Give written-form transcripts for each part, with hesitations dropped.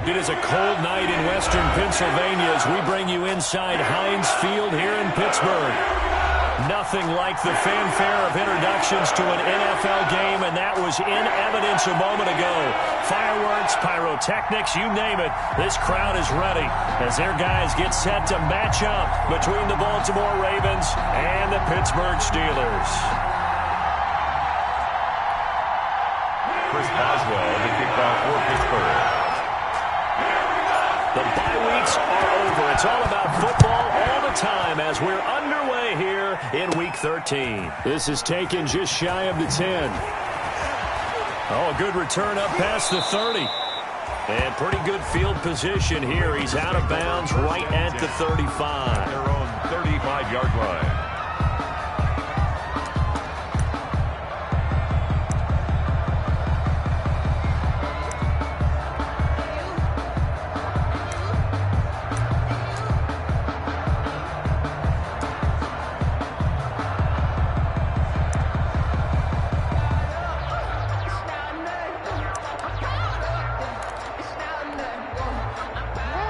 It is a cold night in western Pennsylvania as we bring you inside Heinz Field here in Pittsburgh. Nothing like the fanfare of introductions to an NFL game, and that was in evidence a moment ago. Fireworks, pyrotechnics, you name it. This crowd is ready as their guys get set to match up between the Baltimore Ravens and the Pittsburgh Steelers. Chris Boswell, the kickoff for Pittsburgh. The bye weeks are over. It's all about football all the time as we're underway here in Week 13. This is taken just shy of the 10. Oh, a good return up past the 30. And pretty good field position here. He's out of bounds right at the 35. Their own 35-yard line.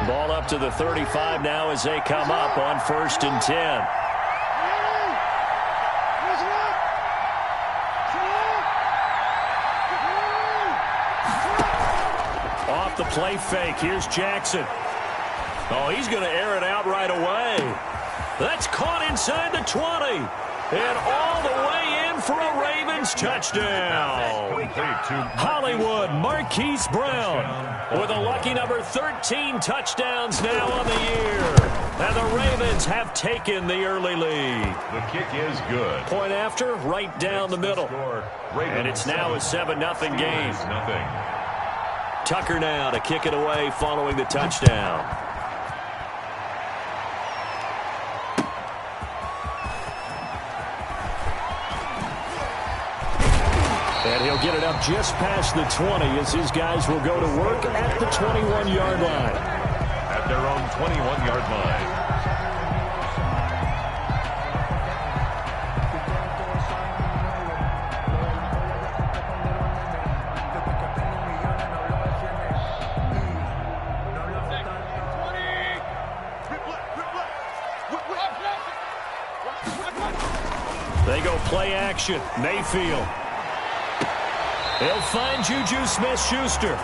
Ball up to the 35 now as they come up on 1st and 10. Off the play fake. Here's Jackson. Oh, he's going to air it out right away. That's caught inside the 20. And all the way in for a Ravens touchdown. Hollywood Marquise Brown with a lucky number 13 touchdowns now on the year. And the Ravens have taken the early lead. The kick is good. Point after, right down the middle. And it's now a 7-0 game. Tucker now to kick it away following the touchdown. And he'll get it up just past the 20 as his guys will go to work at the 21-yard line. At their own 21-yard line. They go play action. Mayfield. He'll find Juju Smith-Schuster.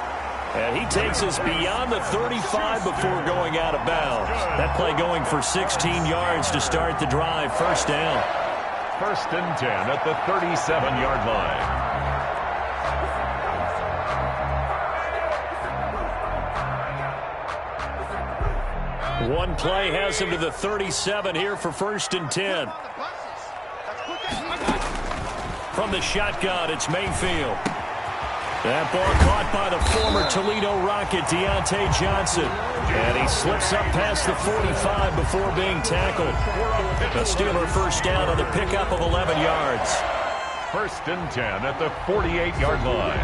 And he takes us beyond the 35 before going out of bounds. That play going for 16 yards to start the drive. 1st down. 1st and 10 at the 37-yard line. One play has him to the 37 here for 1st and 10. From the shotgun, it's Mayfield. That ball caught by the former Toledo Rocket, Deontay Johnson. And he slips up past the 45 before being tackled. A Steeler 1st down on the pickup of 11 yards. 1st and 10 at the 48-yard line.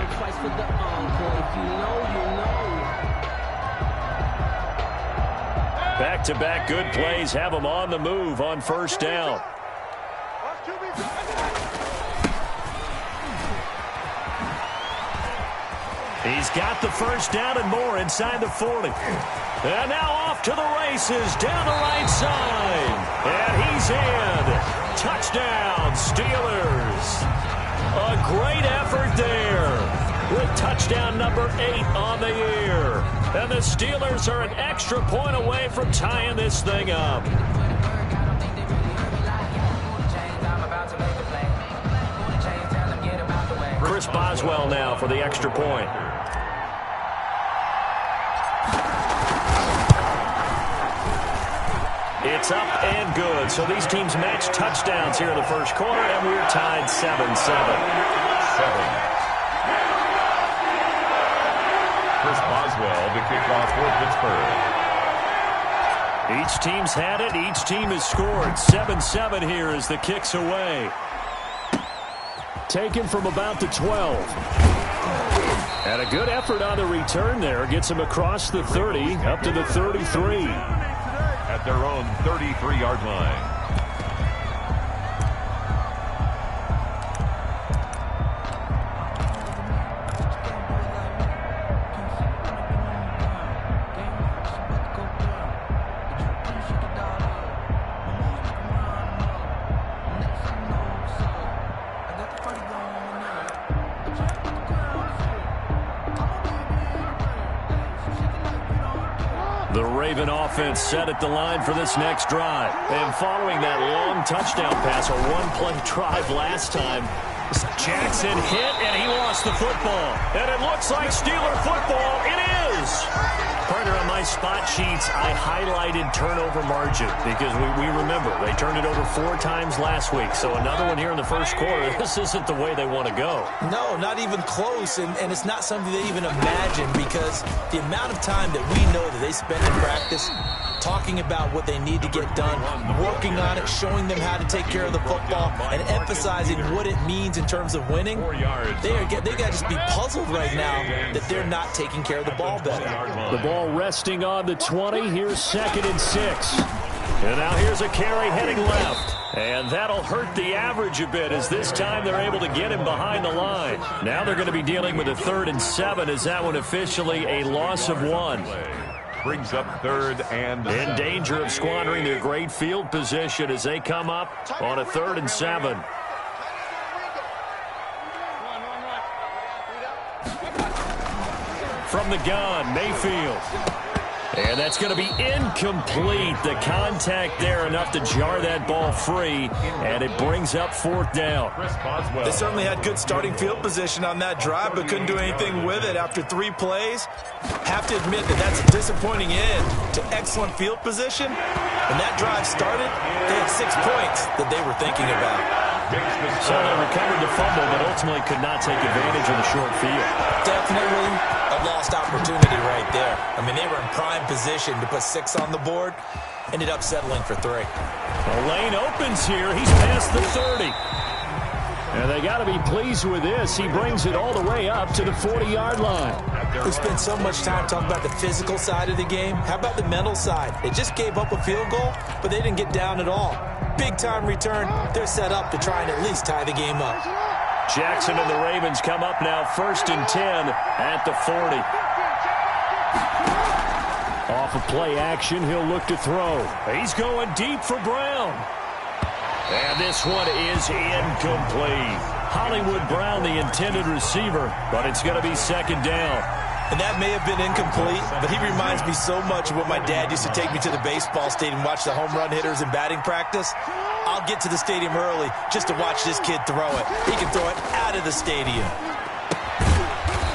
Back-to-back good plays have him on the move on 1st down. He's got the 1st down and more inside the 40. And now off to the races down the right side. And he's in. Touchdown, Steelers. A great effort there with touchdown number 8 on the year. And the Steelers are an extra point away from tying this thing up. Chris Boswell now for the extra point. It's up and good. So these teams match touchdowns here in the 1st quarter, and we're tied 7-7. Chris Boswell, the kickoff for Pittsburgh. Each team's had it. Each team has scored. 7-7 here as the kick's away. Taken from about the 12. And a good effort on the return there. Gets him across the 30, up to the 33. At their own 33-yard line. The Raven offense set at the line for this next drive. And following that long touchdown pass, a one-play drive last time, Jackson hit, and he lost the football. And it looks like Steeler football. It is. Partner, on my spot sheets, I highlighted turnover margin because we remember they turned it over 4 times last week. So another one here in the first quarter. This isn't the way they want to go. No, not even close. And it's not something they even imagine because the amount of time that we know that they spend in practice talking about what they need to get done, working on it, showing them how to take care of the football, and emphasizing what it means in terms of winning. They got to just be puzzled right now that they're not taking care of the ball better. The ball resting on the 20. Here's 2nd and 6. And now here's a carry heading left. And that'll hurt the average a bit as this time they're able to get him behind the line. Now they're going to be dealing with a 3rd and 7 as that one officially a loss of 1. Brings up 3rd and in danger of squandering their great field position as they come up on a 3rd and 7. From the gun, Mayfield. And that's going to be incomplete. The contact there enough to jar that ball free, and it brings up 4th down. They certainly had good starting field position on that drive, but couldn't do anything with it after 3 plays. Have to admit that that's a disappointing end to excellent field position. When that drive started, they had 6 points that they were thinking about. So they recovered the fumble, but ultimately could not take advantage of the short field. Definitely a lost opportunity right there. I mean, they were in prime position to put 6 on the board. Ended up settling for 3. The lane opens here. He's past the 30. And they got to be pleased with this. He brings it all the way up to the 40-yard line. We spent so much time talking about the physical side of the game. How about the mental side? They just gave up a field goal, but they didn't get down at all. Big-time return. They're set up to try and at least tie the game up. Jackson and the Ravens come up now 1st and 10 at the 40. Off of play action, he'll look to throw. He's going deep for Brown. And this one is incomplete. Hollywood Brown, the intended receiver, but it's going to be 2nd down. And that may have been incomplete, but he reminds me so much of what my dad used to take me to the baseball stadium and watch the home run hitters in batting practice. I'll get to the stadium early just to watch this kid throw it. He can throw it out of the stadium.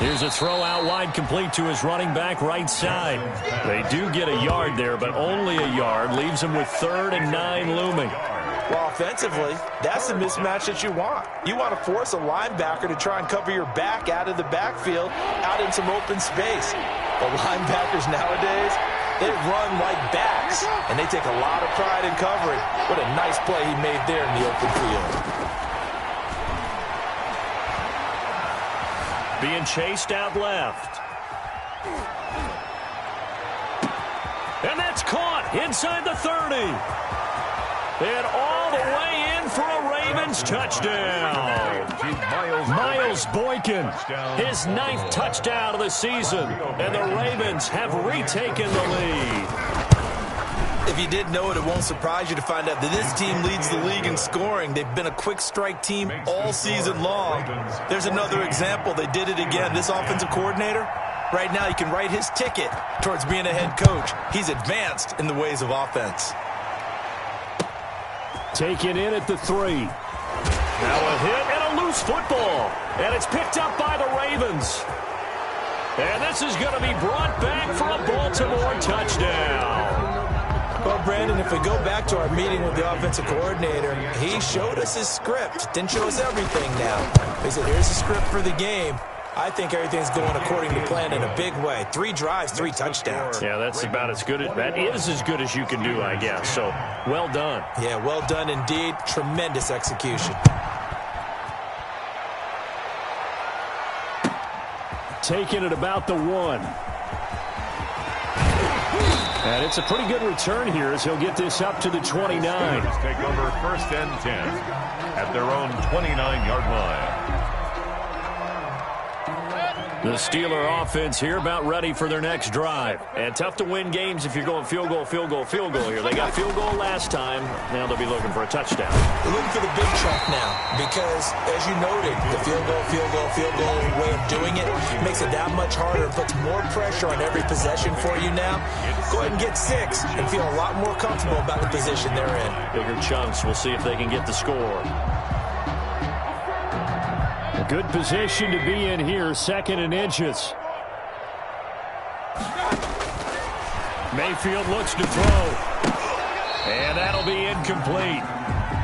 Here's a throw out wide, complete to his running back right side. They do get a yard there, but only a yard. Leaves him with 3rd and 9 looming. Well, offensively, that's the mismatch that you want. You want to force a linebacker to try and cover your back out of the backfield, out in some open space. The linebackers nowadays, they run like backs, and they take a lot of pride in covering. What a nice play he made there in the open field. Being chased out left. And that's caught inside the 30. And all the way in for a Ravens touchdown. Miles Boykin, his 9th touchdown of the season. And the Ravens have retaken the lead. If you didn't know it, it won't surprise you to find out that this team leads the league in scoring. They've been a quick strike team all season long. There's another example. They did it again. This offensive coordinator, right now he can write his ticket towards being a head coach. He's advanced in the ways of offense. Taken in at the 3. Now a hit and a loose football. And it's picked up by the Ravens. And this is going to be brought back for a Baltimore touchdown. Well, Brandon, if we go back to our meeting with the offensive coordinator, he showed us his script. Didn't show us everything now. He said, here's the script for the game. I think everything's going according to plan in a big way. 3 drives, 3 touchdowns. Yeah, that's about as good as, that is as good as you can do, I guess. So, well done. Yeah, well done indeed. Tremendous execution. Taking it about the 1. And it's a pretty good return here as he'll get this up to the 29. Take over 1st and 10 at their own 29-yard line. The Steeler offense here about ready for their next drive. And tough to win games if you're going field goal, field goal, field goal here. They got field goal last time. Now they'll be looking for a touchdown. They're looking for the big chunk now because, as you noted, the field goal way of doing it makes it that much harder. It puts more pressure on every possession for you now. Go ahead and get 6 and feel a lot more comfortable about the position they're in. Bigger chunks. We'll see if they can get the score. A good position to be in here, 2nd and inches. Mayfield looks to throw. And that'll be incomplete.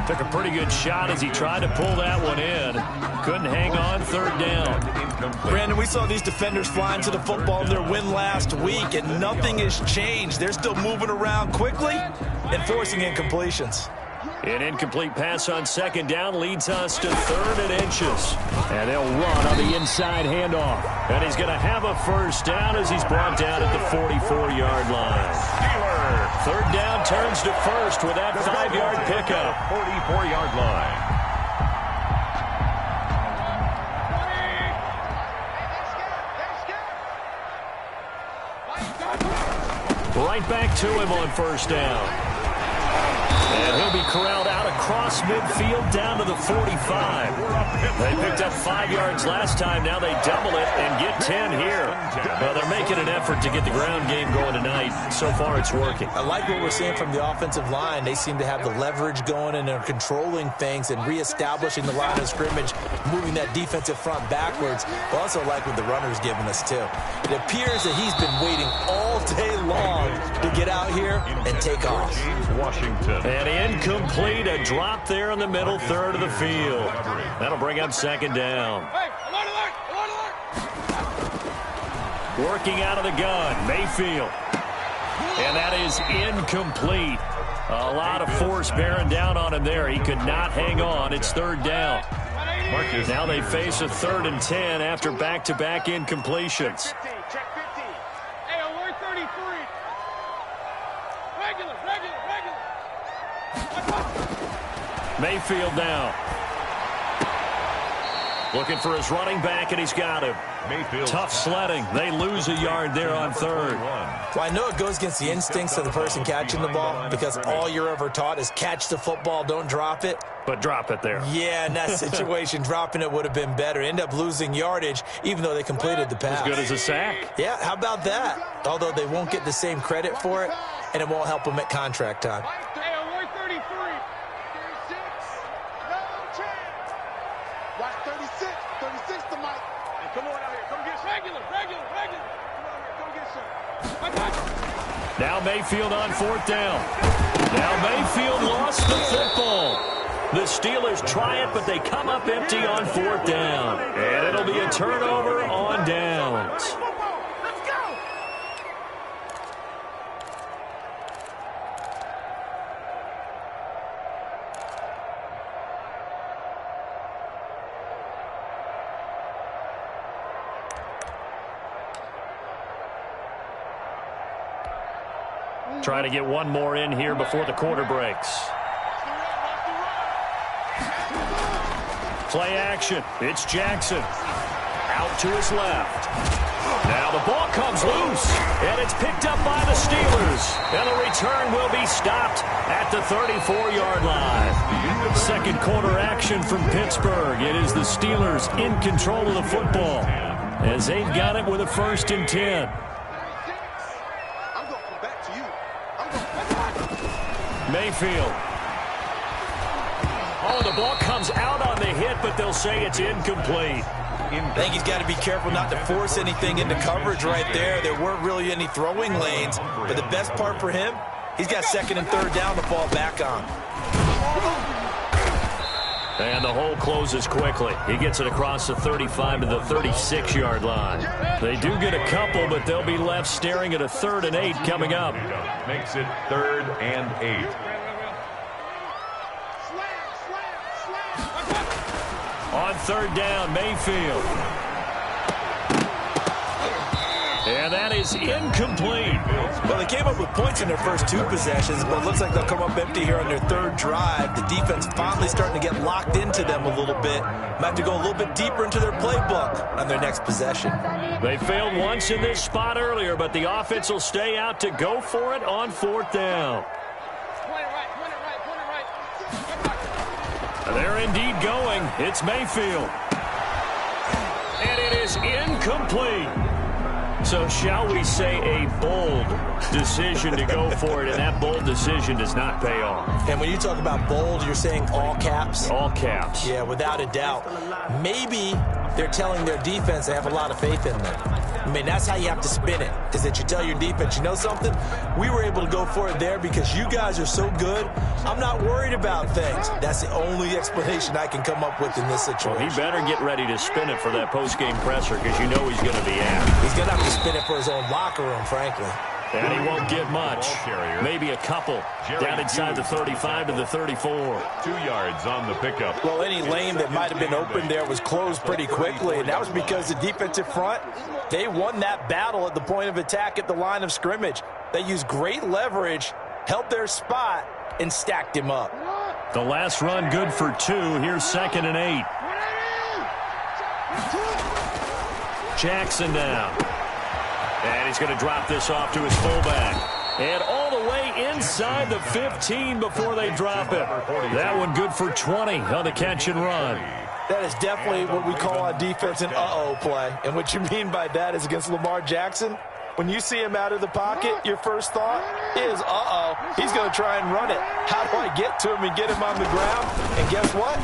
Took a pretty good shot as he tried to pull that one in. Couldn't hang on, 3rd down. Brandon, we saw these defenders flying to the football in their win last week, and nothing has changed. They're still moving around quickly and forcing incompletions. An incomplete pass on 2nd down leads us to 3rd and inches. And they'll run on the inside handoff. And he's going to have a 1st down as he's brought down at the 44-yard line. 3rd down turns to 1st with that 5-yard pickup. 44-yard line. Right back to him on 1st down. And he'll be corralled out across midfield down to the 45. They picked up 5 yards last time. Now they double it and get 10 here. They're making an effort to get the ground game going tonight. So far, it's working. I like what we're seeing from the offensive line. They seem to have the leverage going, and they're controlling things and reestablishing the line of scrimmage, moving that defensive front backwards. I also like what the runner's giving us, too. It appears that he's been waiting all day long to get out here and take off. Washington. And incomplete, a drop there in the middle third of the field. That'll bring up 2nd down. Working out of the gun, Mayfield. And that is incomplete. A lot of force bearing down on him there. He could not hang on. It's 3rd down. Now they face a 3rd and 10 after back-to-back incompletions. Mayfield now. Looking for his running back, and he's got him. Mayfield. Tough sledding. They lose a yard there on 3rd. Well, I know it goes against the instincts of the person catching the ball because all you're ever taught is catch the football, don't drop it. But drop it there. Yeah, in that situation, dropping it would have been better. End up losing yardage, even though they completed the pass. As good as a sack. Yeah, how about that? Although they won't get the same credit for it, and it won't help them at contract time. Now Mayfield on 4th down. Now Mayfield lost the football. The Steelers try it, but they come up empty on 4th down. And it'll be a turnover on downs. Trying to get one more in here before the quarter breaks. Play action. It's Jackson. Out to his left. Now the ball comes loose, and it's picked up by the Steelers. And the return will be stopped at the 34-yard line. 2nd quarter action from Pittsburgh. It is the Steelers in control of the football as they've got it with a 1st and 10. Mayfield. Oh, the ball comes out on the hit, but they'll say it's incomplete. I think he's got to be careful not to force anything into coverage right there. There weren't really any throwing lanes, but the best part for him, he's got 2nd and 3rd down to fall back on. And the hole closes quickly. He gets it across the 35 to the 36-yard line. They do get a couple, but they'll be left staring at a 3rd and 8 coming up. Makes it 3rd and 8. On 3rd down, Mayfield. And that is incomplete. Well, they came up with points in their first 2 possessions, but it looks like they'll come up empty here on their 3rd drive. The defense finally starting to get locked into them a little bit. Might have to go a little bit deeper into their playbook on their next possession. They failed once in this spot earlier, but the offense will stay out to go for it on 4th down. They're indeed going. It's Mayfield. And it is incomplete. So shall we say a bold decision to go for it, and that bold decision does not pay off. And when you talk about bold, you're saying all caps? All caps. Yeah, without a doubt. Maybe they're telling their defense they have a lot of faith in them. I mean, that's how you have to spin it, is that you tell your defense, you know something? We were able to go for it there because you guys are so good. I'm not worried about things. That's the only explanation I can come up with in this situation. Well, he better get ready to spin it for that post-game presser because you know he's going to be out. He's going to have to spin it for his own locker room, frankly. And he won't get much. Maybe a couple. Down inside the 35 to the 34. 2 yards on the pickup. Well, any lane that might have been open there was closed pretty quickly, and that was because the defensive front, they won that battle at the point of attack at the line of scrimmage. They used great leverage, held their spot, and stacked him up. The last run good for 2. Here's 2nd and 8. Jackson now. And he's going to drop this off to his fullback. And all the way inside the 15 before they drop it. That one good for 20 on the catch and run. That is definitely what we call on defense an uh-oh play. And what you mean by that is against Lamar Jackson, when you see him out of the pocket, your first thought is, uh-oh, he's going to try and run it. How do I get to him and get him on the ground? And guess what?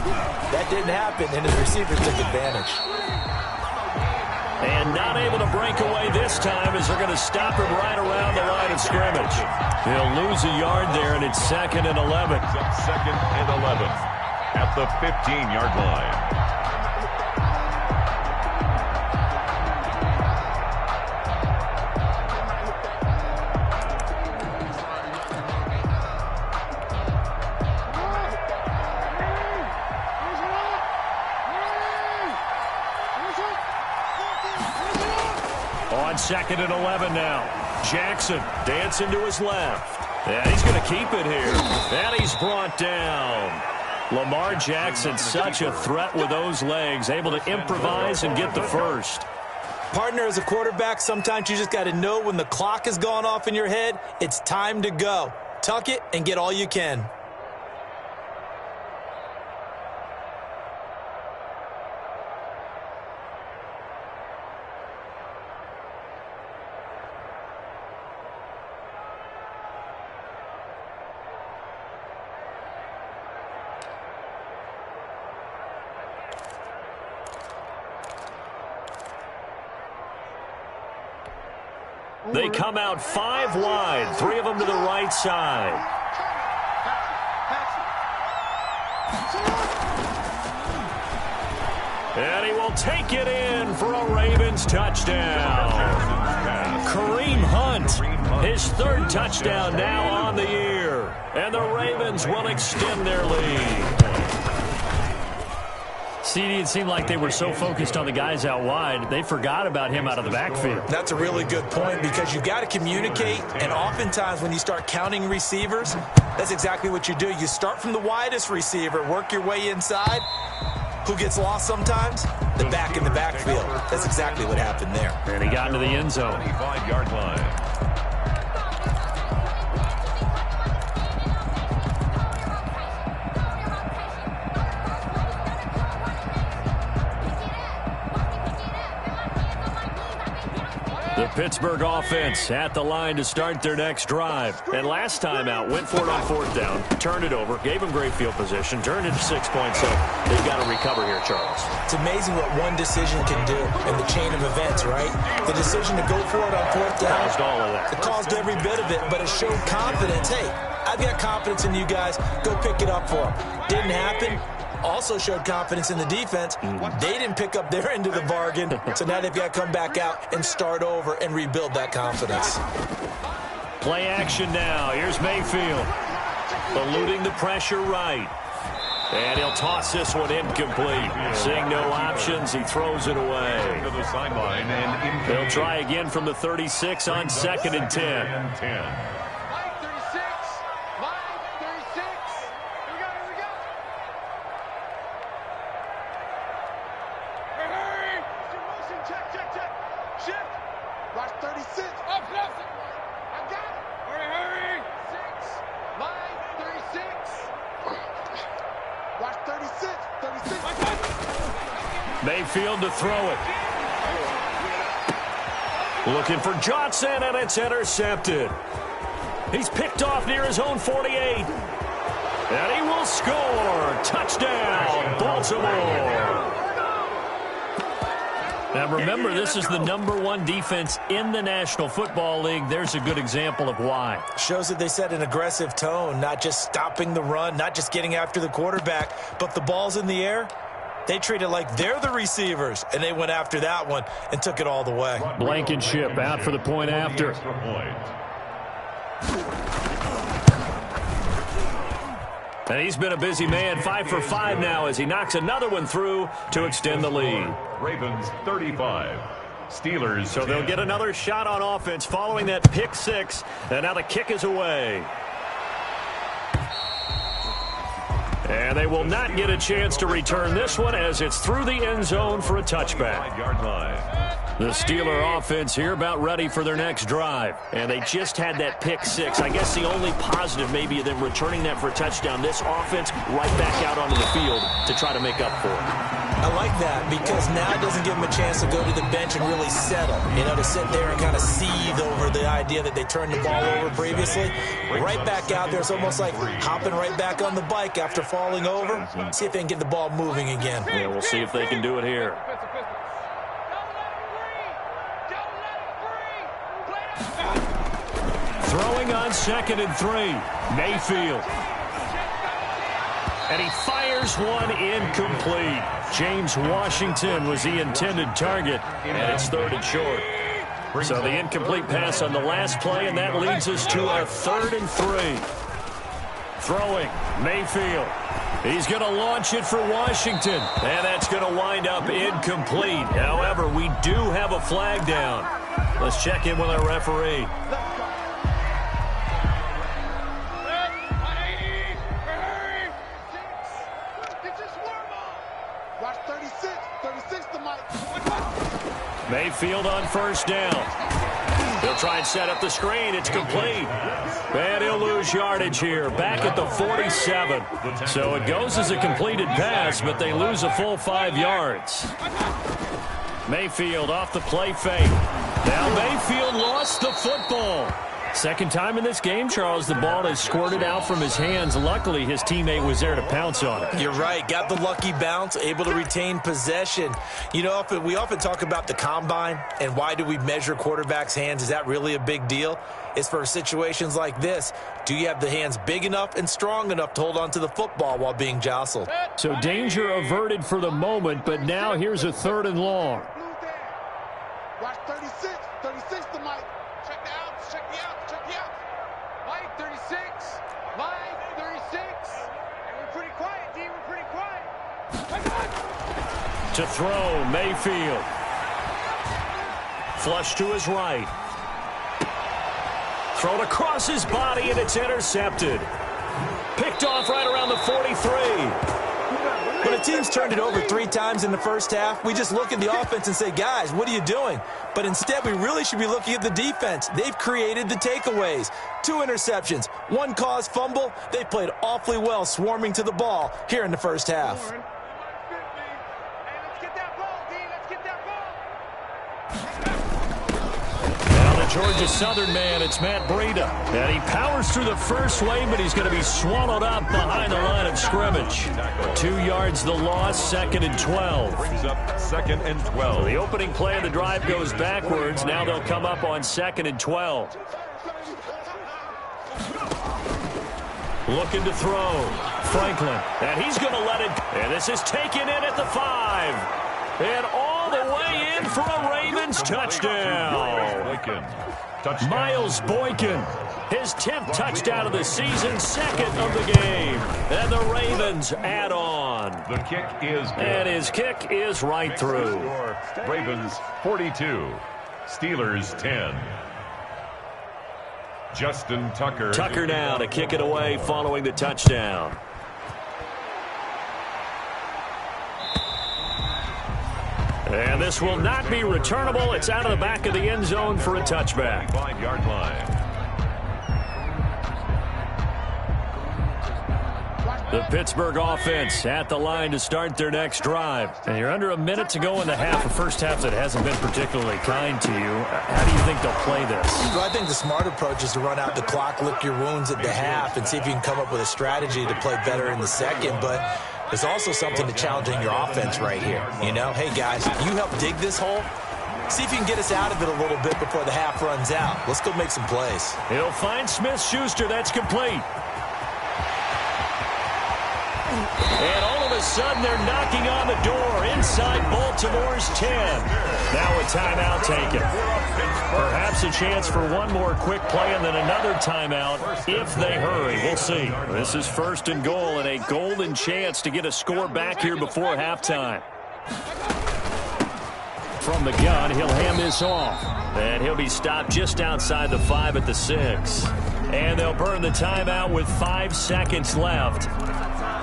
That didn't happen, and his receivers took advantage. And not able to break away this time as they're going to stop him right around the line of scrimmage. He'll lose a yard there, and it's 2nd and 11. 2nd and 11 at the 15-yard line. On 2nd and 11 now. Jackson dancing to his left. And he's going to keep it here. And he's brought down. Lamar Jackson, such a threat with those legs, able to improvise and get the first. Partner, as a quarterback, sometimes you just got to know when the clock has gone off in your head, it's time to go. Tuck it and get all you can. They come out 5 wide, 3 of them to the right side. And he will take it in for a Ravens touchdown. Kareem Hunt, his 3rd touchdown now on the year. And the Ravens will extend their lead. CD, it seemed like they were so focused on the guys out wide, they forgot about him out of the backfield. That's a really good point because you got to communicate, and oftentimes when you start counting receivers, that's exactly what you do. You start from the widest receiver, work your way inside. Who gets lost sometimes? The back in the backfield. That's exactly what happened there. And he got into the end zone. 25-yard line. The Pittsburgh offense at the line to start their next drive. And last time out, went for it on 4th down, turned it over, gave them great field position, turned it to 6 points, so they've got to recover here, Charles. It's amazing what one decision can do in the chain of events, right? The decision to go for it on 4th down. Caused all of that. It caused every bit of it, but it showed confidence. Hey, I've got confidence in you guys. Go pick it up for them. Didn't happen. Also showed confidence in the defense. They didn't pick up their end of the bargain, so now they've got to come back out and start over and rebuild that confidence. Play action now. Here's Mayfield. Eluding the pressure right. And he'll toss this one incomplete. Seeing no options, he throws it away. To the sideline and They'll try again from the 36 on 2nd and 10. Mayfield to throw it. Looking for Johnson, and it's intercepted. He's picked off near his own 48. And he will score. Touchdown, Baltimore. Now remember, this is the #1 defense in the National Football League. There's a good example of why. Shows that they set an aggressive tone, not just stopping the run, not just getting after the quarterback, but the ball's in the air. They treat it like they're the receivers, and they went after that one and took it all the way. Blankenship out for the point after. And he's been a busy man, 5 for 5 now as he knocks another one through to extend the lead. Ravens 35. Steelers. So they'll get another shot on offense following that pick 6, and now the kick is away. And they will not get a chance to return this one as it's through the end zone for a touchback. 5-yard line. The Steeler offense here about ready for their next drive. And they just had that pick 6. I guess the only positive maybe of them returning that for a touchdown. This offense right back out onto the field to try to make up for it. I like that because now it doesn't give them a chance to go to the bench and really settle. You know, to sit there and kind of seethe over the idea that they turned the ball over previously. Right back out there. It's almost like hopping right back on the bike after falling over. See if they can get the ball moving again. Yeah, we'll see if they can do it here. Throwing on 2nd and 3. Mayfield. And he fires one incomplete. James Washington was the intended target, and it's 3rd and short. So the incomplete pass on the last play, and that leads us to a 3rd and 3. Throwing, Mayfield. He's going to launch it for Washington, and that's going to wind up incomplete. However, we do have a flag down. Let's check in with our referee. Mayfield on 1st down. He'll try and set up the screen. It's complete. And he'll lose yardage here. Back at the 47. So it goes as a completed pass, but they lose a full 5 yards. Mayfield off the play fake. Now Mayfield lost the football. Second time in this game, Charles, the ball has squirted out from his hands. Luckily, his teammate was there to pounce on it. You're right. Got the lucky bounce, able to retain possession. You know, we often talk about the combine and why do we measure quarterbacks' hands. Is that really a big deal? It's for situations like this. Do you have the hands big enough and strong enough to hold on to the football while being jostled? So danger averted for the moment, but now here's a 3rd and long. Watch 36. 36 to Mike. Check the outs. Check the outs. Check the outs. Mike, 36. Mike, 36. And we're pretty quiet, D. We're pretty quiet. To throw, Mayfield. Flush to his right. Thrown across his body, and it's intercepted. Picked off right around the 43. When a team's turned it over 3 times in the first half, we just look at the offense and say, guys, what are you doing? But instead, we really should be looking at the defense. They've created the takeaways. 2 interceptions, 1 caused fumble. They played awfully well swarming to the ball here in the first half. Georgia Southern man, it's Matt Breida. And he powers through the first wave, but he's going to be swallowed up behind the line of scrimmage. 2 yards the loss, 2nd and 12. Brings up 2nd and 12. The opening play of the drive goes backwards. Now they'll come up on 2nd and 12. Looking to throw. Franklin. And he's going to let it. And this is taken in at the 5. And all the way in. in for a Ravens touchdown. Miles Boykin, his 10th touchdown of the season, second of the game. And the Ravens add on. The kick is good. And his kick is right through. Ravens 42, Steelers 10. Justin Tucker. Tucker now to kick it away following the touchdown. And this will not be returnable. It's out of the back of the end zone for a touchback. 5-yard line. The Pittsburgh offense at the line to start their next drive. And you're under a minute to go in the half, a first half that hasn't been particularly kind to you. How do you think they'll play this? Well, I think the smart approach is to run out the clock, lick your wounds at the half, and see if you can come up with a strategy to play better in the second. But there's also something to challenging your offense right here. You know, hey, guys, you help dig this hole. See if you can get us out of it a little bit before the half runs out. Let's go make some plays. He'll find Smith-Schuster. That's complete. And all of a sudden, they're knocking on the door inside Baltimore's 10. Now a timeout taken. Perhaps a chance for one more quick play and then another timeout if they hurry. We'll see. This is 1st and goal and a golden chance to get a score back here before halftime. From the gun, he'll hand this off. And he'll be stopped just outside the 5 at the 6. And they'll burn the timeout with 5 seconds left.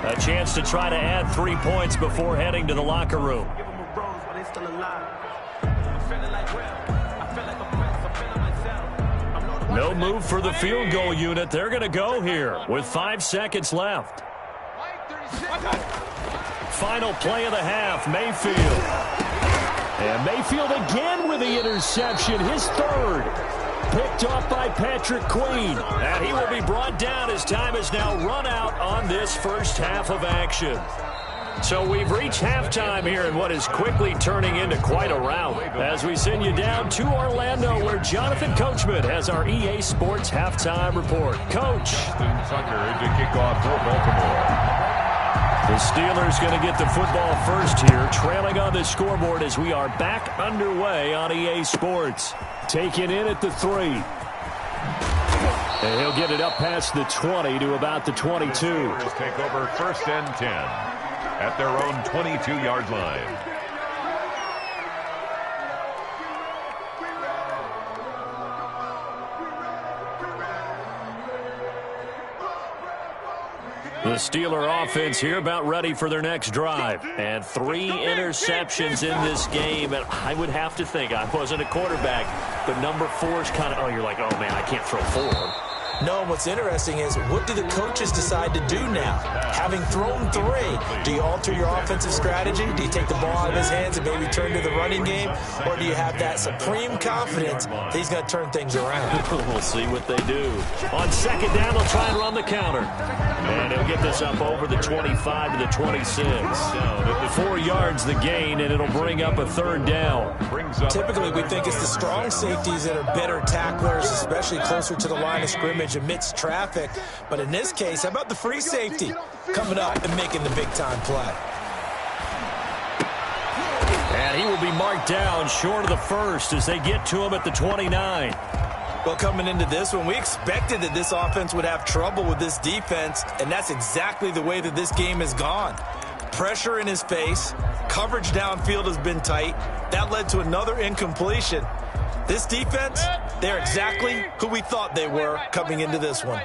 A chance to try to add 3 points before heading to the locker room. No move for the field goal unit. They're going to go here with 5 seconds left. Final play of the half, Mayfield. And Mayfield again with the interception, his 3rd. Picked off by Patrick Queen. And he will be brought down as time is now run out on this first half of action. So we've reached halftime here in what is quickly turning into quite a rout as we send you down to Orlando where Jonathan Coachman has our EA Sports halftime report. Coach. Justin Tucker to kick off for Baltimore. The Steelers going to get the football first here, trailing on the scoreboard as we are back underway on EA Sports. Taken in at the 3. And he'll get it up past the 20 to about the 22. The Steelers take over 1st and 10 at their own 22-yard line. The Steeler offense here about ready for their next drive. And 3 interceptions in this game. And I would have to think, I wasn't a quarterback, but number 4 is kind of, oh, you're like, oh, man, I can't throw 4. No, and what's interesting is what do the coaches decide to do now? Having thrown 3, do you alter your offensive strategy? Do you take the ball out of his hands and maybe turn to the running game? Or do you have that supreme confidence that he's going to turn things around? We'll see what they do. On 2nd down, they'll try and run the counter. And he'll get this up over the 25 to the 26. 4 yards the gain, and it'll bring up a 3rd down. Typically, we think it's the strong safeties that are better tacklers, especially closer to the line of scrimmage amidst traffic. But in this case, how about the free safety coming up and making the big-time play? And he will be marked down short of the 1st as they get to him at the 29. Well, coming into this one, we expected that this offense would have trouble with this defense, and that's exactly the way that this game has gone. Pressure in his face, coverage downfield has been tight. That led to another incompletion. This defense, they're exactly who we thought they were coming into this one.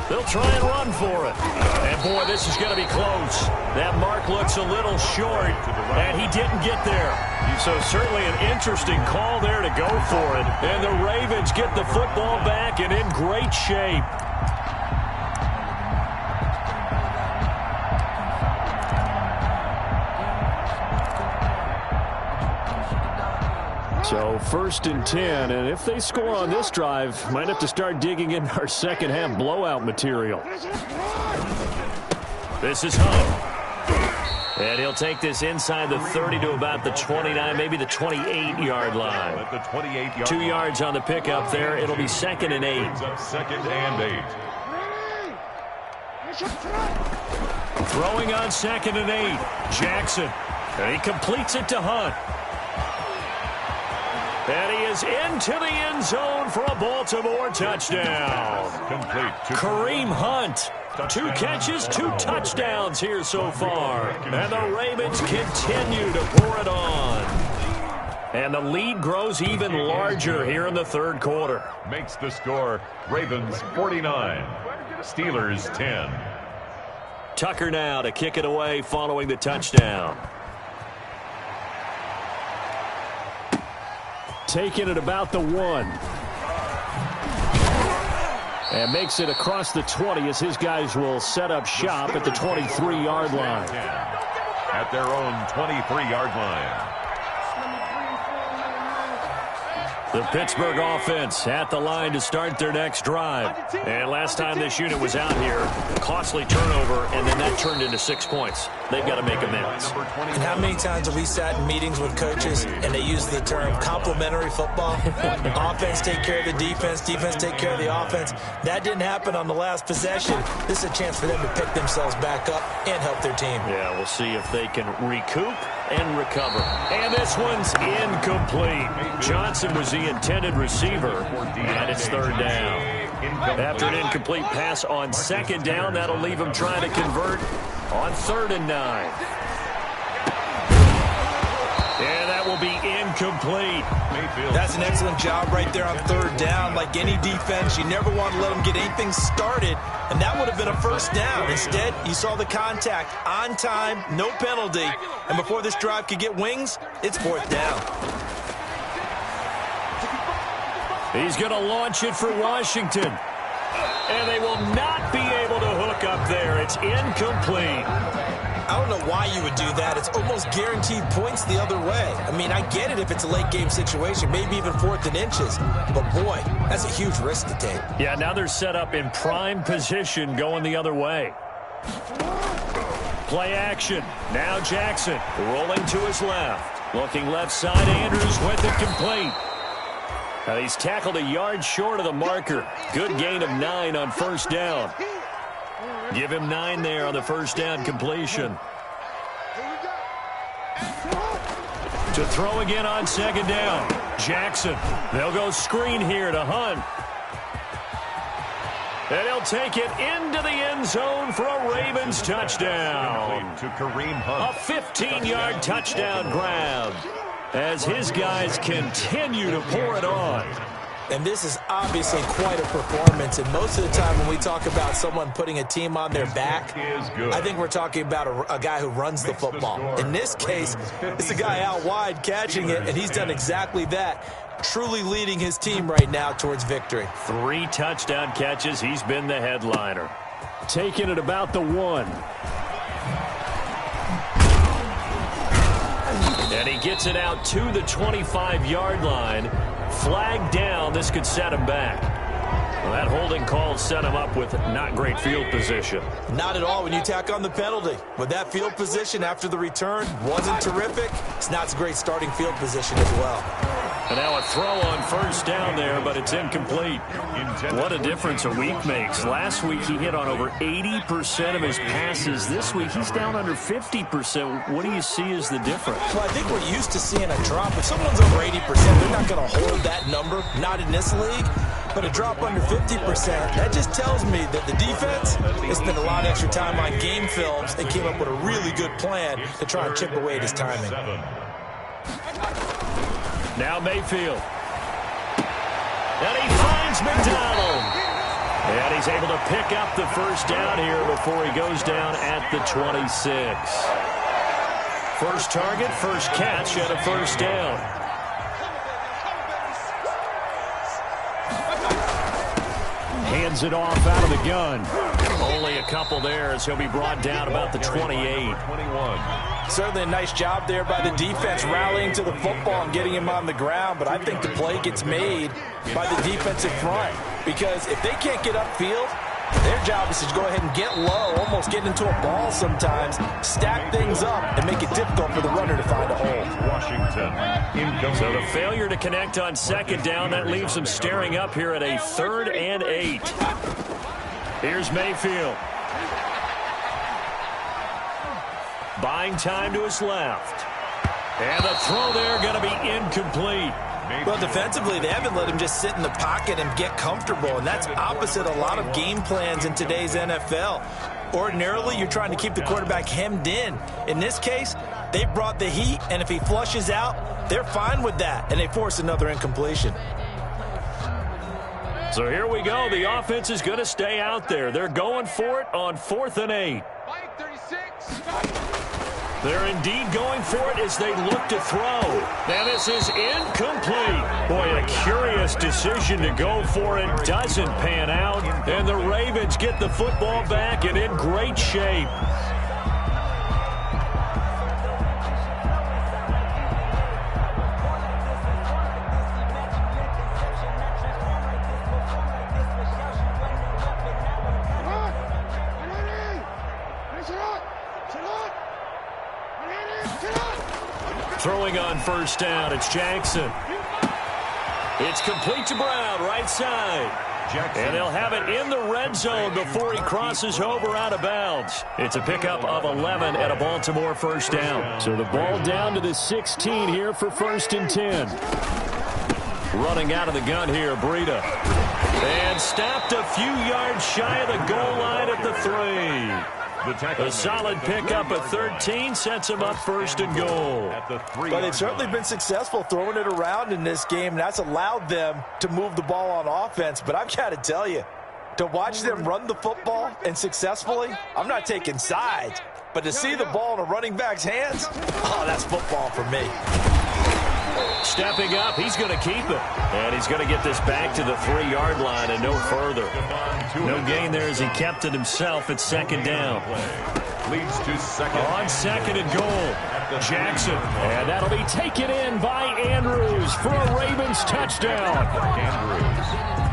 They'll try and run for it. And, boy, this is going to be close. That mark looks a little short, and he didn't get there. So certainly an interesting call there to go for it. And the Ravens get the football back and in great shape. So 1st and 10, and if they score on this drive, might have to start digging in our second half blowout material. This is Hunt. And he'll take this inside the 30 to about the 29, maybe the 28-yard line. At the 28-yard 2 yards on the pickup there. It'll be 2nd and 8. 2nd and 8. Throwing on 2nd and 8. Jackson And he completes it to Hunt. And he is into the end zone for a Baltimore touchdown. Complete to Kareem Hunt. 2 catches, 2 touchdowns here so far. And the Ravens continue to pour it on. And the lead grows even larger here in the third quarter. makes the score Ravens 49, Steelers 10. Tucker now to kick it away following the touchdown. Taking it about the 1. And makes it across the 20 as his guys will set up shop at the 23-yard line. At their own 23-yard line. The Pittsburgh offense at the line to start their next drive. And last time this unit was out here, costly turnover, and then that turned into 6 points. They've got to make amends. And how many times have we sat in meetings with coaches and they use the term complementary football? Offense take care of the defense, defense take care of the offense. That didn't happen on the last possession. This is a chance for them to pick themselves back up and help their team. Yeah, we'll see if they can recoup and recover. And this one's incomplete. Johnson was the intended receiver, and it's third down. After an incomplete pass on second down, that'll leave him trying to convert on 3rd and 9. And that will be incomplete. That's an excellent job right there on 3rd down. Like any defense, you never want to let them get anything started, and that would have been a first down. Instead, you saw the contact on time, no penalty, and before this drive could get wings, it's 4th down. He's going to launch it for Washington. And they will not be able to hook up there. It's incomplete. I don't know why you would do that. It's almost guaranteed points the other way. I mean, I get it if it's a late game situation, maybe even 4th and inches. But, boy, that's a huge risk to take. Yeah, now they're set up in prime position going the other way. Play action. Now Jackson rolling to his left. Looking left side, Andrews with it complete. He's tackled a yard short of the marker. Good gain of 9 on first down. Give him 9 there on the first down completion. To throw again on second down. Jackson. They'll go screen here to Hunt. And he'll take it into the end zone for a Ravens touchdown. To Kareem Hunt. A 15-yard touchdown grab as his guys continue to pour it on. And this is obviously quite a performance. And most of the time when we talk about someone putting a team on their back, I think we're talking about a guy who runs the football. In this case, it's a guy out wide catching it, and he's done exactly that, truly leading his team right now towards victory. 3 touchdown catches. He's been the headliner. Taking it about the 1. And he gets it out to the 25-yard line. Flag down. This could set him back. Well, that holding call set him up with not great field position. Not at all when you tack on the penalty. With that field position after the return wasn't terrific, it's not a great starting field position as well. And now a throw on first down there, but it's incomplete. What a difference a week makes. Last week he hit on over 80% of his passes. This week he's down under 50%. What do you see as the difference? Well, I think we're used to seeing a drop. If someone's over 80%, they're not going to hold that number, not in this league. But a drop under 50%, that just tells me that the defense has spent a lot of extra time on game films and came up with a really good plan to try and chip away at his timing. Now Mayfield. And he finds McDonald. And he's able to pick up the first down here before he goes down at the 26. First target, first catch, and a first down. Hands it off out of the gun. Only a couple there as he'll be brought down about the 28. Certainly a nice job there by the defense rallying to the football and getting him on the ground, but I think the play gets made by the defensive front because if they can't get upfield, their job is to go ahead and get low, almost get into a ball sometimes, stack things up, and make it difficult for the runner to find a hole. Washington. So the failure to connect on second down, that leaves them staring up here at a 3rd and 8. Here's Mayfield. Buying time to his left. And the throw there going to be incomplete. Well, defensively, they haven't let him just sit in the pocket and get comfortable, and that's opposite a lot of game plans in today's NFL. Ordinarily, you're trying to keep the quarterback hemmed in. In this case, they brought the heat, and if he flushes out, they're fine with that, and they force another incompletion. So here we go. The offense is going to stay out there. They're going for it on 4th and 8. They're indeed going for it as they look to throw. Now this is incomplete. Boy, a curious decision to go for it. Doesn't pan out. And the Ravens get the football back and in great shape. Throwing on 1st down, it's Jackson. It's complete to Brown, right side. And they'll have it in the red zone before he crosses over out of bounds. It's a pickup of 11 at a Baltimore 1st down. So the ball down to the 16 here for 1st and 10. Running out of the gun here, Breida. And stopped a few yards shy of the goal line at the 3. A solid pickup at 13 sets him up 1st and goal. But they've certainly been successful throwing it around in this game. That's allowed them to move the ball on offense. But I've got to tell you, to watch them run the football and successfully, I'm not taking sides. But to see the ball in a running back's hands, oh, that's football for me. Stepping up, he's going to keep it. And he's going to get this back to the 3-yard line and no further. No gain there as he kept it himself at 2nd down. Leads to 2nd. On 2nd and goal, Jackson. And that'll be taken in by Andrews for a Ravens touchdown.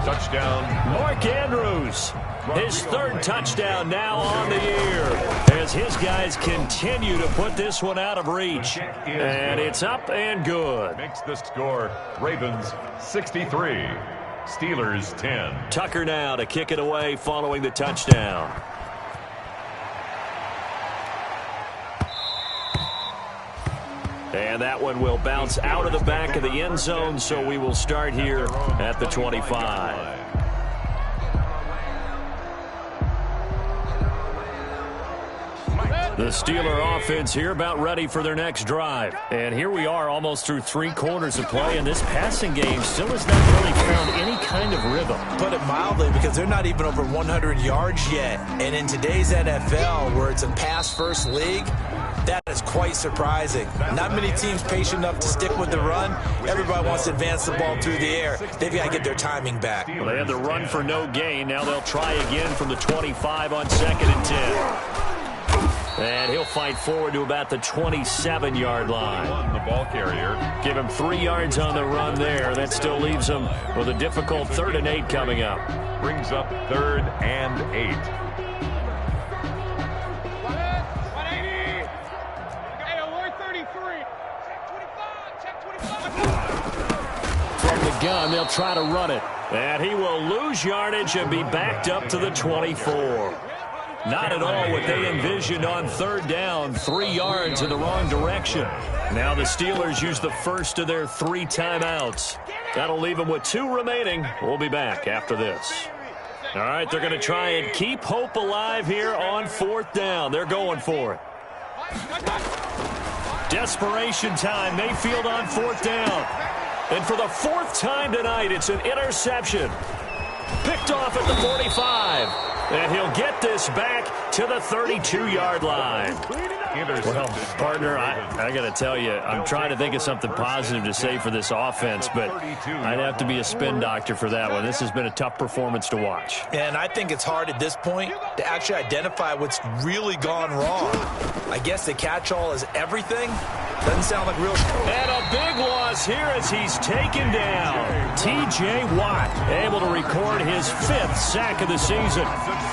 Touchdown. Mark Andrews. His 3rd touchdown now on the year as his guys continue to put this one out of reach. And it's up and good. Makes the score Ravens 63, Steelers 10. Tucker now to kick it away following the touchdown. And that one will bounce out of the back of the end zone, so we will start here at the 25. The Steeler offense here about ready for their next drive. And here we are almost through 3 quarters of play, and this passing game still has not really found any kind of rhythm. Put it mildly, because they're not even over 100 yards yet. And in today's NFL, where it's a pass-first league, that is quite surprising. Not many teams patient enough to stick with the run. Everybody wants to advance the ball through the air. They've got to get their timing back. Well, they had the run for no gain. Now they'll try again from the 25 on 2nd and 10. And he'll fight forward to about the 27-yard line. The ball carrier. Give him 3 yards on the run there. That still leaves him with a difficult 3rd and 8 coming up. Brings up 3rd and 8. From the gun, they'll try to run it. And he will lose yardage and be backed up to the 24. Not at all what they envisioned on 3rd down. 3 yards in the wrong direction. Now the Steelers use the first of their 3 timeouts. That'll leave them with 2 remaining. We'll be back after this. All right, they're going to try and keep hope alive here on 4th down. They're going for it. Desperation time. Mayfield on 4th down. And for the 4th time tonight, it's an interception. Picked off at the 45. And he'll get this back to the 32-yard line. Well, partner, I got to tell you, I'm trying to think of something positive to say for this offense, but I'd have to be a spin doctor for that one. This has been a tough performance to watch. And I think it's hard at this point to actually identify what's really gone wrong. I guess the catch-all is everything. Doesn't sound like real. And a big loss here as he's taken down. T.J. Watt able to record his 5th sack of the season.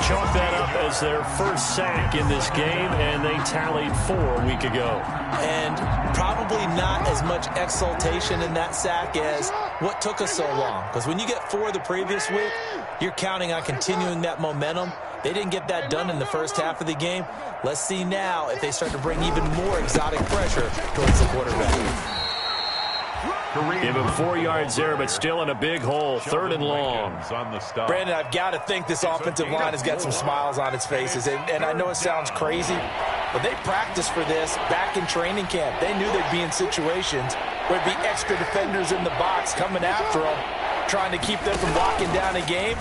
Chalk that up as their 1st sack in this game, and they tallied 4 a week ago. And probably not as much exultation in that sack as what took us so long. Because when you get 4 the previous week, you're counting on continuing that momentum They didn't get that done in the first half of the game. Let's see now if they start to bring even more exotic pressure towards the quarterback. Give him 4 yards there, but still in a big hole. 3rd and long. Brandon, I've got to think this offensive line has got some smiles on its faces. And I know it sounds crazy, but they practiced for this back in training camp. They knew they'd be in situations where there'd be extra defenders in the box coming after them, trying to keep them from locking down a game.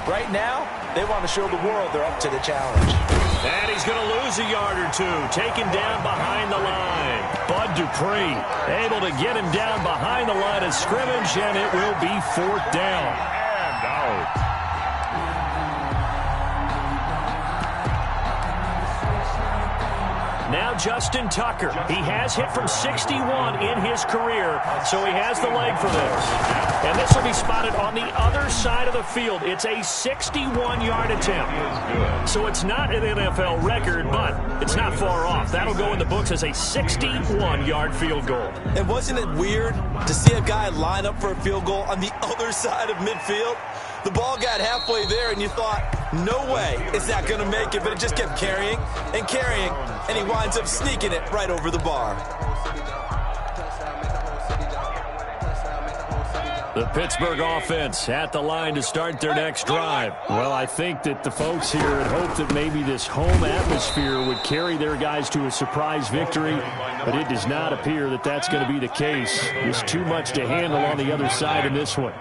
Right now, they want to show the world they're up to the challenge. And he's going to lose a yard or two, taken down behind the line. Bud Dupree able to get him down behind the line of scrimmage, and it will be 4th down. And out. Now Justin Tucker. He has hit from 61 in his career, so he has the leg for this. And this will be spotted on the other side of the field. It's a 61-yard attempt. So it's not an NFL record, but it's not far off. That'll go in the books as a 61-yard field goal. And wasn't it weird to see a guy line up for a field goal on the other side of midfield? The ball got halfway there, and you thought, no way is that going to make it, but it just kept carrying and carrying, and he winds up sneaking it right over the bar. The Pittsburgh offense at the line to start their next drive. Well, I think that the folks here had hoped that maybe this home atmosphere would carry their guys to a surprise victory, but it does not appear that that's going to be the case. There's too much to handle on the other side in this one.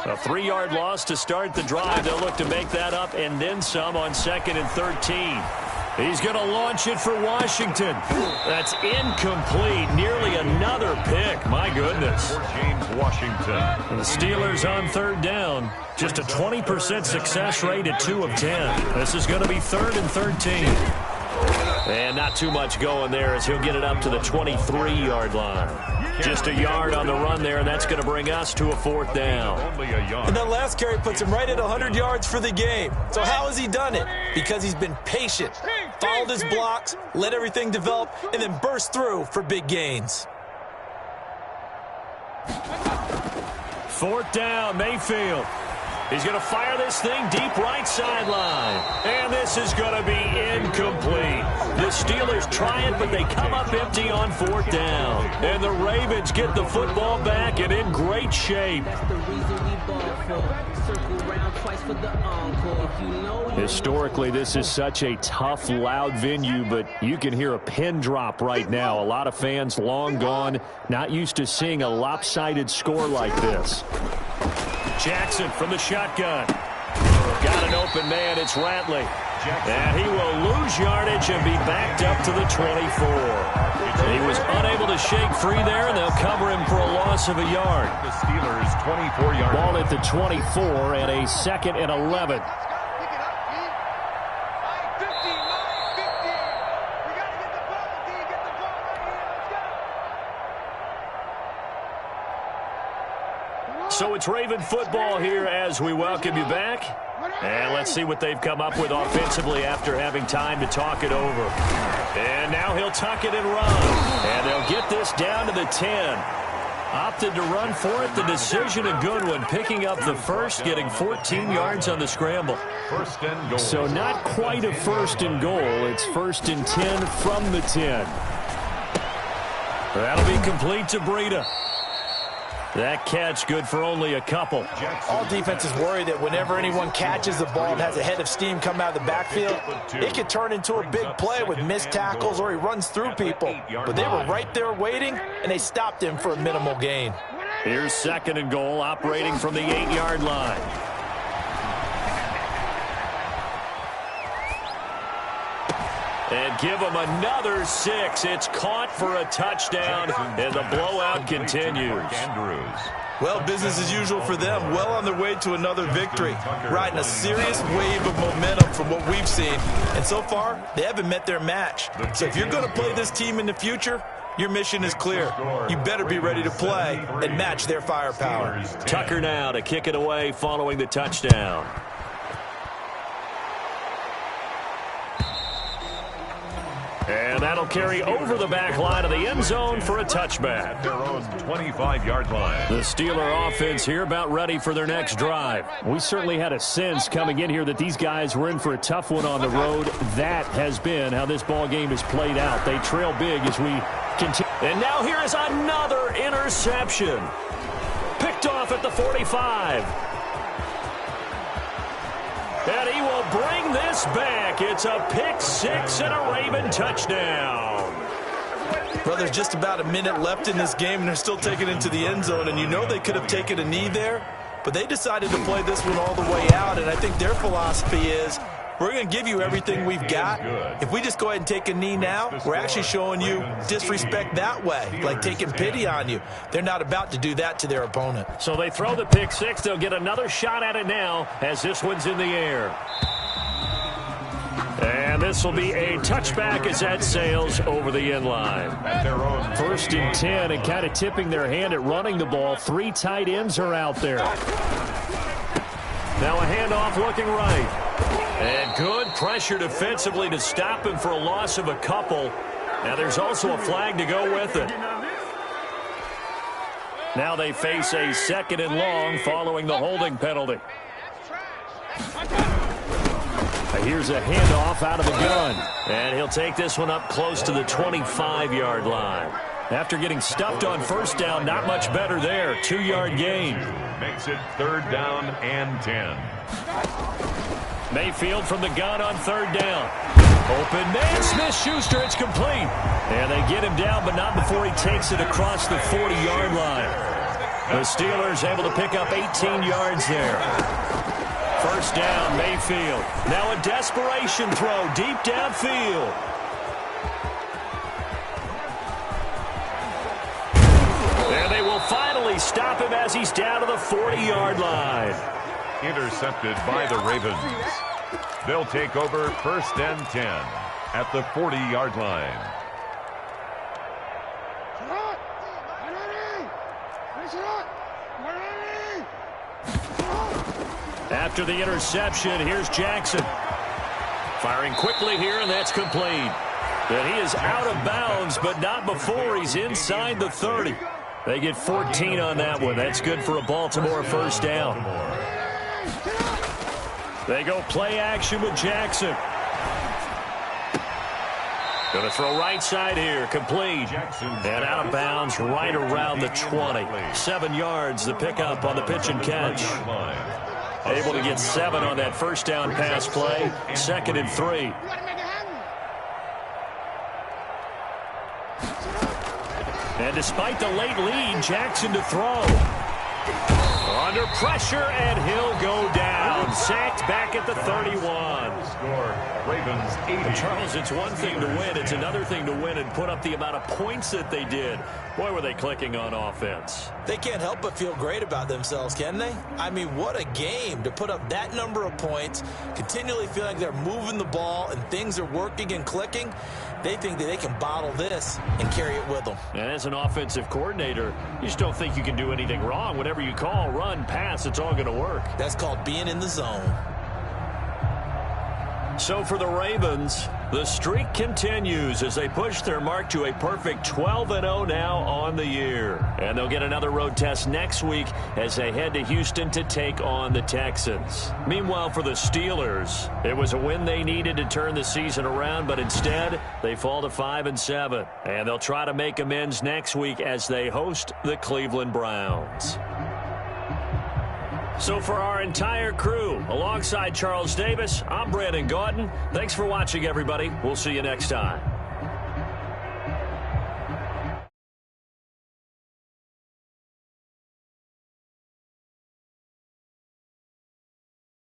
A 3-yard loss to start the drive. They'll look to make that up and then some on 2nd and 13. He's going to launch it for Washington. That's incomplete. Nearly another pick. My goodness. James Washington. And the Steelers on 3rd down. Just a 20% success rate at 2 of 10. This is going to be 3rd and 13. And not too much going there as he'll get it up to the 23-yard line. Just a yard on the run there, and that's going to bring us to a 4th down. And that last carry puts him right at 100 yards for the game. So how has he done it? Because he's been patient, followed his blocks, let everything develop, and then burst through for big gains. 4th down, Mayfield. He's going to fire this thing deep right sideline. And this is going to be incomplete. The Steelers try it, but they come up empty on 4th down. And the Ravens get the football back and in great shape. Historically, this is such a tough, loud venue, but you can hear a pin drop right now. A lot of fans long gone, not used to seeing a lopsided score like this. Jackson from the shotgun. Got an open man. It's Ratley. And he will lose yardage and be backed up to the 24. He was unable to shake free there, and they'll cover him for a loss of a yard. The Steelers' 24-yard ball at the 24 and a 2nd and 11. So it's Raven football here as we welcome you back. And let's see what they've come up with offensively after having time to talk it over. And now he'll tuck it and run. And they'll get this down to the 10. Opted to run for it. The decision a good one. Picking up the first, getting 14 yards on the scramble. 1st and goal. So not quite a 1st and goal. It's 1st and 10 from the 10. That'll be complete to Breida. That catch good for only a couple. All defenses worry that whenever anyone catches the ball and has a head of steam come out of the backfield, it could turn into a big play with missed tackles or he runs through people. But they were right there waiting, and they stopped him for a minimal gain. Here's 2nd and goal, operating from the 8-yard line. And give him another 6. It's caught for a touchdown, and the blowout continues. Well, business as usual for them. Well on their way to another victory. Riding a serious wave of momentum from what we've seen. And so far, they haven't met their match. So if you're going to play this team in the future, your mission is clear. You better be ready to play and match their firepower. Tucker now to kick it away following the touchdown. And that'll carry over the back line of the end zone for a touchback. Their own 25-yard line. The Steeler offense here about ready for their next drive. We certainly had a sense coming in here that these guys were in for a tough one on the road. That has been how this ball game has played out. They trail big as we continue. And now here is another interception. Picked off at the 45. And he will bring this back. It's a pick six and a Raven touchdown. Well, there's just about a minute left in this game, and they're still taking it into the end zone. And you know they could have taken a knee there, but they decided to play this one all the way out. And I think their philosophy is, we're going to give you everything we've got. If we just go ahead and take a knee now, we're actually showing you disrespect that way, like taking pity on you. They're not about to do that to their opponent. So they throw the pick six. They'll get another shot at it now as this one's in the air. And this will be a touchback as that sails over the end line. First and 10, and kind of tipping their hand at running the ball. 3 tight ends are out there. Now a handoff looking right. And good pressure defensively to stop him for a loss of a couple. Now there's also a flag to go with it. Now they face a 2nd and long following the holding penalty. Here's a handoff out of the gun. And he'll take this one up close to the 25-yard line. After getting stuffed on first down, not much better there. 2-yard gain. Makes it 3rd down and 10. Mayfield from the gun on 3rd down. Open man, Smith-Schuster, it's complete. And they get him down, but not before he takes it across the 40-yard line. The Steelers able to pick up 18 yards there. First down, Mayfield. Now a desperation throw deep downfield. And they will finally stop him as he's down to the 40-yard line. Intercepted by the Ravens. They'll take over 1st and 10 at the 40-yard line. After the interception, here's Jackson. Firing quickly here, and that's complete. And he is out of bounds, but not before he's inside the 30. They get 14 on that one. That's good for a Baltimore first down. They go play action with Jackson. Going to throw right side here, complete. And out of bounds right around the 20. 7 yards, the pickup on the pitch and catch. Able to get 7 on that first down pass play. 2nd and 3. And despite the late lead, Jackson to throw. Under pressure, and he'll go down. Sacked back at the 31. Score, Ravens 80. Charles, it's one thing to win. It's another thing to win and put up the amount of points that they did. Boy, were they clicking on offense. They can't help but feel great about themselves, can they? I mean, what a game to put up that number of points, continually feeling like they're moving the ball and things are working and clicking. They think that they can bottle this and carry it with them. And as an offensive coordinator, you just don't think you can do anything wrong. Whatever you call, run, pass, it's all going to work. That's called being in the zone. So for the Ravens, the streak continues as they push their mark to a perfect 12-0 now on the year. And they'll get another road test next week as they head to Houston to take on the Texans. Meanwhile, for the Steelers, it was a win they needed to turn the season around, but instead they fall to 5-7. And they'll try to make amends next week as they host the Cleveland Browns. So for our entire crew, alongside Charles Davis, I'm Brandon Gaudin. Thanks for watching, everybody. We'll see you next time.